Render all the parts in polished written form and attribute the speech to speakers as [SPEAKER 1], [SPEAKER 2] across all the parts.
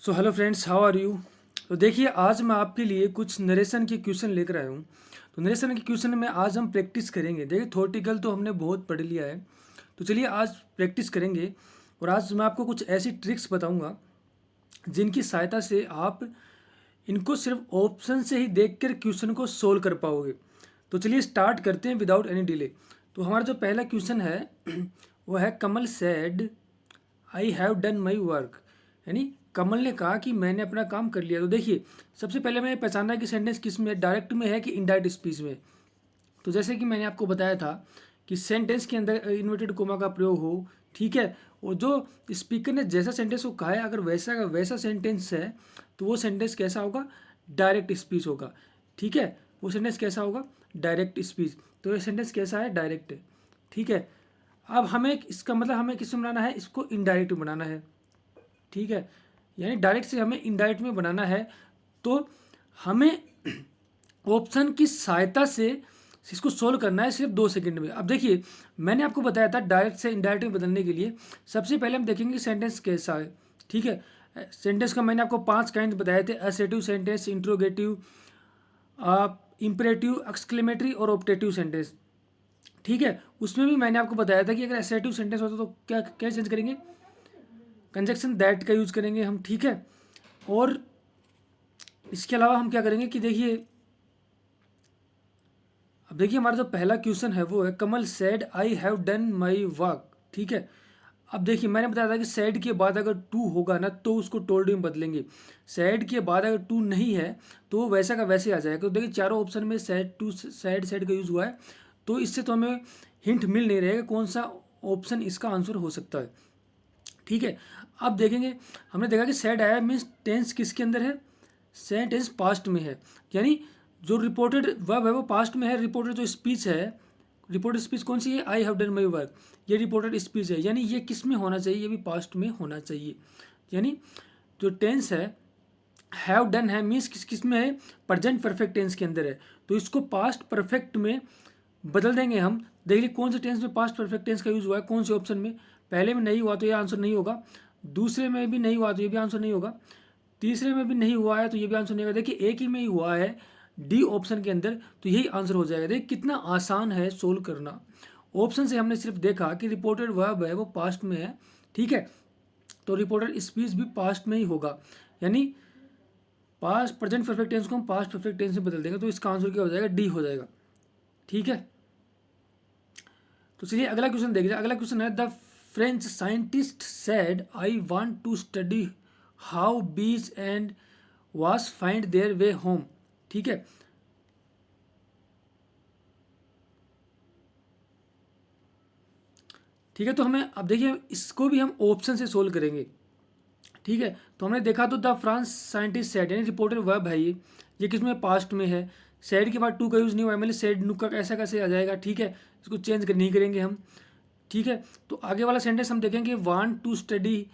[SPEAKER 1] So hello friends, how are you. तो देखिए, आज मैं आपके लिए कुछ नरेशन के क्वेश्चन लेकर आया हूँ। तो नरेशन के क्वेश्चन में आज हम प्रैक्टिस करेंगे। देखिए, थ्योरेटिकल तो हमने बहुत पढ़ लिया है, तो चलिए आज प्रैक्टिस करेंगे। और आज मैं आपको कुछ ऐसी ट्रिक्स बताऊँगा जिनकी सहायता से आप इनको सिर्फ ऑप्शन से ही देखकर क्वेश्चन को सोल्व कर पाओगे। तो चलिए स्टार्ट करते हैं विदाउट एनी डिले। तो हमारा जो पहला क्वेश्चन है वो है, Kamal said I have done my work. यानी कमल ने कहा कि मैंने अपना काम कर लिया। तो देखिए, सबसे पहले मैंने पहचाना कि सेंटेंस किस में है, डायरेक्ट में है कि इनडायरेक्ट स्पीच में। तो जैसे कि मैंने आपको बताया था कि सेंटेंस के अंदर इन्वर्टेड कोमा का प्रयोग हो, ठीक है। और जो स्पीकर ने जैसा सेंटेंस को कहा है, अगर वैसा का वैसा सेंटेंस है तो वो सेंटेंस कैसा होगा, डायरेक्ट स्पीच होगा, ठीक है। वो सेंटेंस कैसा होगा, डायरेक्ट स्पीच। तो ये सेंटेंस कैसा है, डायरेक्ट है, ठीक है। अब हमें इसका मतलब हमें किस में बनाना है, इसको इनडायरेक्ट बनाना है, ठीक है। यानी डायरेक्ट से हमें इनडायरेक्ट में बनाना है। तो हमें ऑप्शन की सहायता से इसको सोल्व करना है सिर्फ 2 सेकंड में। अब देखिए, मैंने आपको बताया था डायरेक्ट से इनडायरेक्ट में बदलने के लिए सबसे पहले हम देखेंगे सेंटेंस कैसा है, ठीक है। सेंटेंस का मैंने आपको 5 काइंड बताए थे, assertive sentence, interrogative, imperative, exclamatory और ऑप्टेटिव सेंटेंस, ठीक है। उसमें भी मैंने आपको बताया था कि अगर असर्टिव सेंटेंस होता तो क्या क्या चेंज करेंगे, कंजक्शन दैट का यूज करेंगे हम, ठीक है। और इसके अलावा हम क्या करेंगे कि देखिए, अब देखिए हमारा जो पहला क्वेश्चन है वो है, Kamal said I have done my work, ठीक है। अब देखिए, मैंने बताया था कि सैड के बाद अगर टू होगा ना तो उसको टोल्ड में बदलेंगे। सैड के बाद अगर टू नहीं है तो वो वैसा का वैसे आ जाएगा। तो देखिए, चारों ऑप्शन में सैड टू सैड सैड का यूज हुआ है, तो इससे तो हमें हिंट मिल नहीं रहेगा कौन सा ऑप्शन इसका आंसर हो सकता है, ठीक है। अब देखेंगे, हमने देखा कि सैड आया मीन्स टेंस किसके अंदर है, सैड टेंस पास्ट में है। यानी जो रिपोर्टेड वर्ब है वो पास्ट में है, रिपोर्टेड जो स्पीच है, रिपोर्टेड स्पीच कौन सी है, आई हैव डन माई वर्क, ये रिपोर्टेड स्पीच है। यानी ये किस में होना चाहिए, ये भी पास्ट में होना चाहिए। यानी जो टेंस है, हैव डन है मीन्स किस किस में है, प्रेजेंट परफेक्ट टेंस के अंदर है। तो इसको पास्ट परफेक्ट में बदल देंगे हम। देख लीजिए कौन से टेंस में पास्ट परफेक्ट टेंस का यूज हुआ है, कौन से ऑप्शन में। पहले में नहीं हुआ तो ये आंसर नहीं होगा, दूसरे में भी नहीं हुआ तो ये भी आंसर नहीं होगा, तीसरे में भी नहीं हुआ है तो ये भी आंसर नहीं होगा। देखिए, एक ही में ही हुआ है, डी ऑप्शन के अंदर, तो यही आंसर हो जाएगा। देखिए कितना आसान है सोल्व करना। ऑप्शन से हमने सिर्फ देखा कि रिपोर्टेड वर्ब है वो पास्ट में है, ठीक है। तो रिपोर्टेड स्पीच भी पास्ट में ही होगा। यानी पास्ट प्रेजेंट परफेक्ट टेंस को हम पास्ट परफेक्ट टेंस में बदल देंगे, तो इसका आंसर क्या हो जाएगा, डी हो जाएगा, ठीक है। तो चलिए अगला क्वेश्चन देखिए। अगला क्वेश्चन है, the French scientist said I want to study how bees and वास फाइंड देयर वे होम, ठीक है। ठीक है, तो हमें अब देखिए इसको भी हम ऑप्शन से सोल्व करेंगे, ठीक है। तो हमने देखा तो द फ्रांस साइंटिस्ट सेड, यानी रिपोर्टेड वर्ब है ये किस में, पास्ट में है। सेड के बाद टू का यूज़ नहीं हुआ है, मतलब सेड नुक्का ऐसा कैसे आ जाएगा, ठीक है। इसको चेंज नहीं करेंगे हम, ठीक है। तो आगे वाला सेंटेंस हम देखेंगे, want to study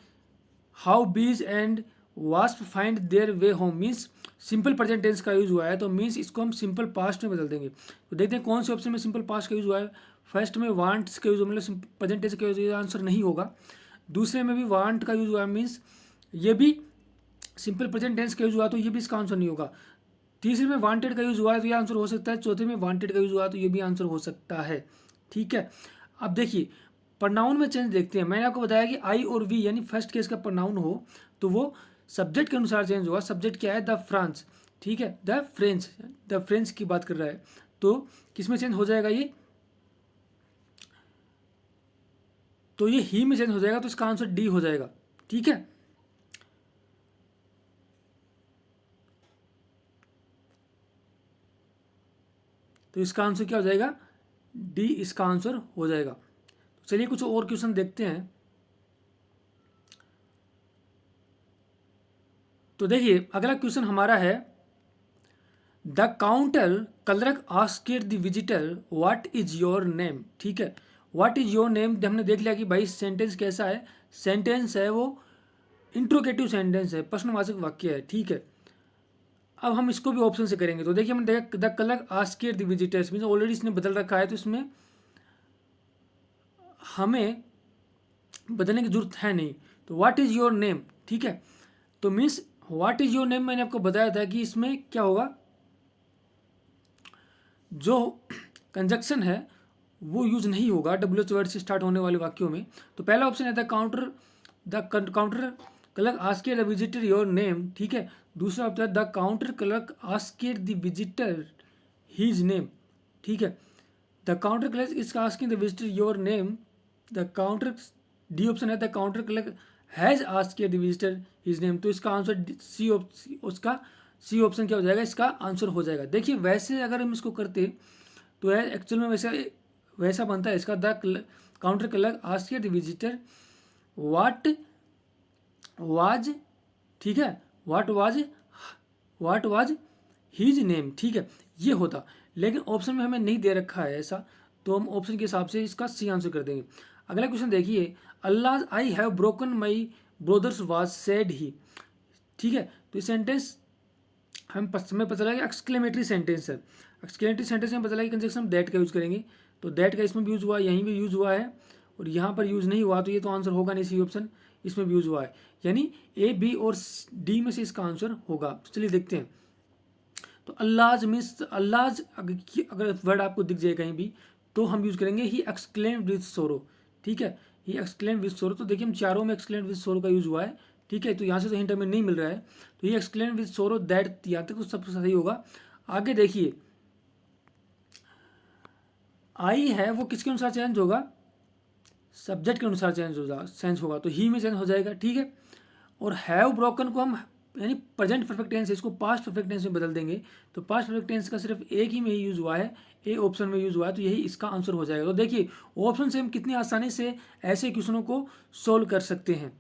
[SPEAKER 1] how bees and wasps find their way home means simple present tense का यूज हुआ है, तो मीन्स इसको हम सिंपल पास्ट में बदल देंगे। तो देखते हैं कौन से ऑप्शन में सिंपल पास्ट का यूज हुआ है। फर्स्ट में वांट्स का यूज, मतलब प्रेजेंट टेंस का यूज, आंसर नहीं होगा। दूसरे में भी वांट का यूज हुआ मीन्स ये भी सिंपल प्रेजेंट टेंस का यूज हुआ, तो ये भी इसका आंसर नहीं होगा। तीसरे में वांटेड का यूज हुआ है तो ये आंसर हो सकता है। चौथे में वांटेड का यूज हुआ तो ये भी आंसर हो सकता है, ठीक है। अब देखिए प्रनाउन में चेंज देखते हैं। मैंने आपको बताया कि आई और वी यानी फर्स्ट केस का प्रनाउन हो तो वो सब्जेक्ट के अनुसार चेंज होगा। सब्जेक्ट क्या है, द फ्रांस, ठीक है, द फ्रेंच, द फ्रेंच की बात कर रहा है, तो किस में चेंज हो जाएगा ये, तो ये ही में चेंज हो जाएगा, तो इसका आंसर डी हो जाएगा, ठीक है। तो इसका आंसर क्या हो जाएगा, डी इसका आंसर हो जाएगा। तो चलिए कुछ और क्वेश्चन देखते हैं। तो देखिए अगला क्वेश्चन हमारा है, the counter clerk asked the visitor what is your name, ठीक है। व्हाट इज योर नेम हमने देख लिया कि भाई सेंटेंस कैसा है, सेंटेंस है वो इंट्रोगेटिव सेंटेंस है, प्रश्नवाचक वाक्य है, ठीक है। अब हम इसको भी ऑप्शन से करेंगे। तो देखिए हमने देखा the clerk asked the visitors mean already इसने बदल रखा है, तो इसमें हमें बदलने की जरूरत है नहीं। तो व्हाट इज योर नेम, ठीक है। तो means what is your name मैंने आपको बताया था कि इसमें क्या होगा, जो कंजक्शन है वो यूज नहीं होगा WH वर्ड से स्टार्ट होने वाले वाक्यों में। तो पहला ऑप्शन है the counter clerk asked the visitor your name, ठीक है। दूसरा ऑप्शन है the counter clerk asked the visitor his name, ठीक है। The counter clerk is asking the visitor your name, the counter, D option है the counter clerk has asked the visitor his name. तो इसका answer C option क्या हो जाएगा, इसका answer हो जाएगा। देखिए वैसे अगर हम इसको करते तो है एक्चुअल में वैसा बनता है इसका, the counter clerk asked the visitor what was, ठीक है, व्हाट वाज हिज नेम, ठीक है, ये होता। लेकिन ऑप्शन में हमें नहीं दे रखा है ऐसा, तो हम ऑप्शन के हिसाब से इसका सी आंसर कर देंगे। अगला क्वेश्चन देखिए, alas I have broken my brother's vase said he, ठीक है। तो ये सेंटेंस हमें पता चला कि एक्सक्लेमेटरी सेंटेंस है। एक्सक्लेमेटरी सेंटेंस में पता चला कि कंजक्शन हम दैट का यूज़ करेंगे, तो दैट का इसमें भी यूज़ हुआ, यहीं भी यूज़ हुआ है, और यहाँ पर यूज़ नहीं हुआ, तो ये तो आंसर होगा नहीं, सी ऑप्शन इसमें भी यूज़ हुआ है, यानी ए बी और डी में से इसका आंसर होगा। तो चलिए देखते हैं। तो अल्लाज मीन्स अल्लाज अगर वर्ड आपको दिख जाए कहीं भी तो हम यूज़ करेंगे ही एक्सक्लेम्ड विद सोरो, ठीक है, ही एक्सक्लेम्ड विद सोरो। तो देखिए हम चारों में एक्सक्लेम्ड विद सोरो का यूज़ हुआ है, ठीक है। तो यहाँ से तो हिंट हमें नहीं मिल रहा है, तो ये एक्सक्लेम्ड विद सोरो दैट, यहाँ तक तो सब सही होगा। आगे देखिए, आई है वो किसके अनुसार चेंज होगा, सब्जेक्ट के अनुसार चेंज होगा, तो ही में चेंज हो जाएगा, ठीक है। और हैव ब्रोकन को हम यानी प्रेजेंट परफेक्ट टेंस है, इसको पास्ट परफेक्ट टेंस में बदल देंगे, तो पास्ट परफेक्ट टेंस का सिर्फ एक ही में ही यूज़ हुआ है, ए ऑप्शन में यूज़ हुआ है, तो यही इसका आंसर हो जाएगा। तो देखिए ऑप्शन से हम कितनी आसानी से ऐसे क्वेश्चनों को सोल्व कर सकते हैं।